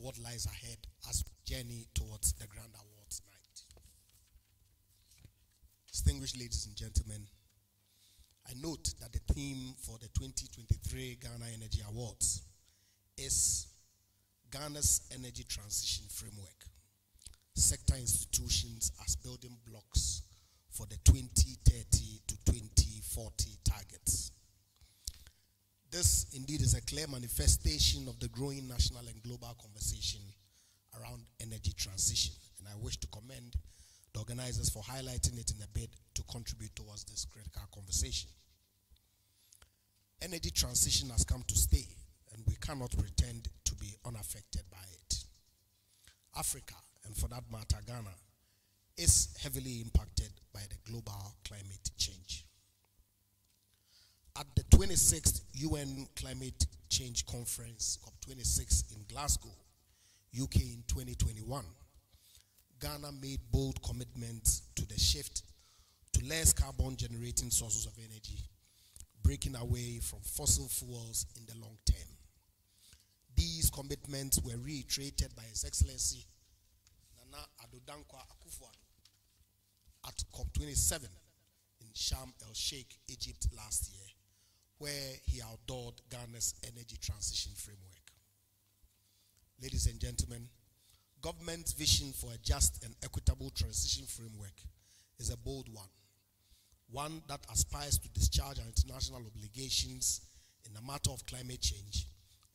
what lies ahead as we journey towards the Grand Awards night. Distinguished ladies and gentlemen, I note that the theme for the 2023 Ghana Energy Awards is Ghana's Energy Transition Framework, sector institutions as building blocks for the 2030 to 2040 targets. This indeed is a clear manifestation of the growing national and global conversation around energy transition, and I wish to commend the organizers for highlighting it in a bid to contribute towards this critical conversation. Energy transition has come to stay, and we cannot pretend to be unaffected by it. Africa, and for that matter Ghana, is heavily impacted by the global climate change. At the 26th UN Climate Change Conference, COP26 in Glasgow, UK in 2021, Ghana made bold commitments to the shift to less carbon generating sources of energy, breaking away from fossil fuels in the long term. These commitments were reiterated by His Excellency Nana Addo Dankwa Akufo-Addo at COP27 in Sharm el-Sheikh, Egypt last year, where he outdoored Ghana's energy transition framework. Ladies and gentlemen, government's vision for a just and equitable transition framework is a bold one that aspires to discharge our international obligations in the matter of climate change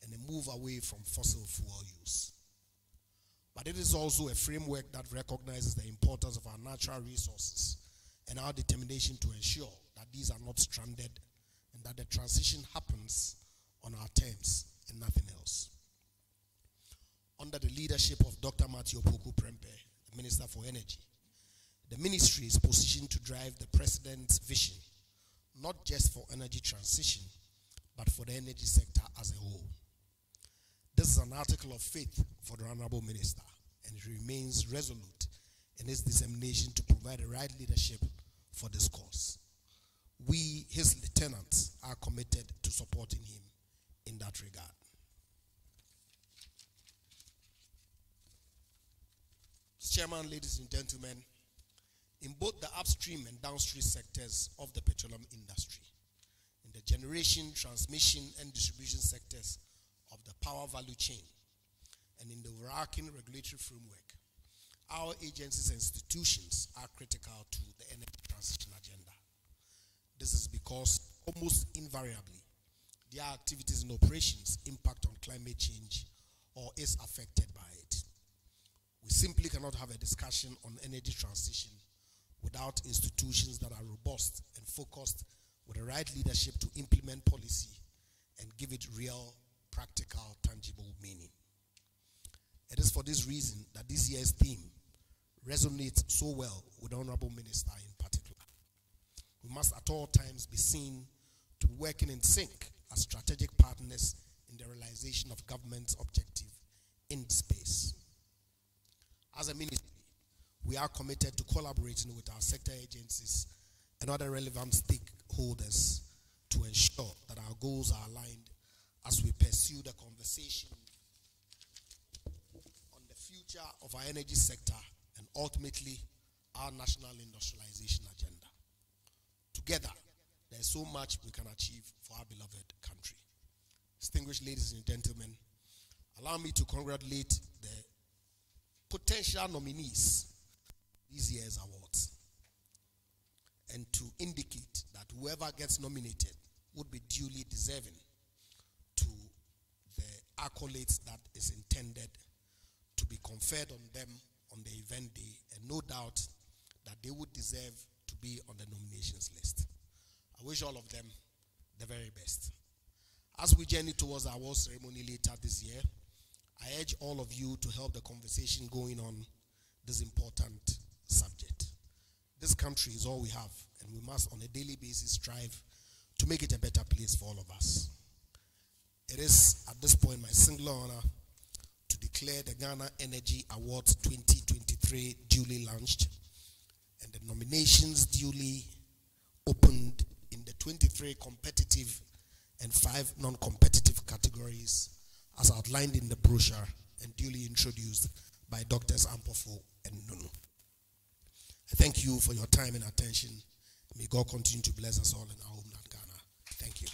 and a move away from fossil fuel use. But it is also a framework that recognizes the importance of our natural resources and our determination to ensure that these are not stranded and that the transition happens on our terms and nothing else. Under the leadership of Dr. Matthew Opoku Prempeh, the Minister for Energy, the ministry is positioned to drive the President's vision, not just for energy transition, but for the energy sector as a whole. This is an article of faith for the Honorable Minister, and it remains resolute in its dissemination to provide the right leadership for this cause. We, his lieutenants, are committed to supporting him in that regard. Mr. Chairman, ladies and gentlemen, in both the upstream and downstream sectors of the petroleum industry, in the generation, transmission, and distribution sectors of the power value chain, and in the overarching regulatory framework, our agencies and institutions are critical to the energy transition agenda. This is because almost invariably, their activities and operations impact on climate change or is affected by it. We simply cannot have a discussion on energy transition without institutions that are robust and focused with the right leadership to implement policy and give it real, practical, tangible meaning. It is for this reason that this year's theme resonates so well with the Honorable Minister in particular. We must at all times be seen to be working in sync as strategic partners in the realization of government's objective in space. As a ministry, we are committed to collaborating with our sector agencies and other relevant stakeholders to ensure that our goals are aligned as we pursue the conversation on the future of our energy sector and ultimately our national industrialization agenda. Together, there is so much we can achieve for our beloved country. Distinguished ladies and gentlemen, allow me to congratulate the potential nominees this year's awards and to indicate that whoever gets nominated would be duly deserving to the accolades that is intended to be conferred on them on the event day, and no doubt that they would deserve to be on the nominations list. I wish all of them the very best. As we journey towards our award ceremony later this year, I urge all of you to help the conversation going on this important subject. This country is all we have, and we must on a daily basis strive to make it a better place for all of us. It is at this point my singular honor to declare the Ghana Energy Awards 2023 duly launched and the nominations duly opened in the 23 competitive and 5 non-competitive categories as outlined in the brochure and duly introduced by Drs. Ampofo and Nunoo. I thank you for your time and attention. May God continue to bless us all in our homeland, Ghana. Thank you.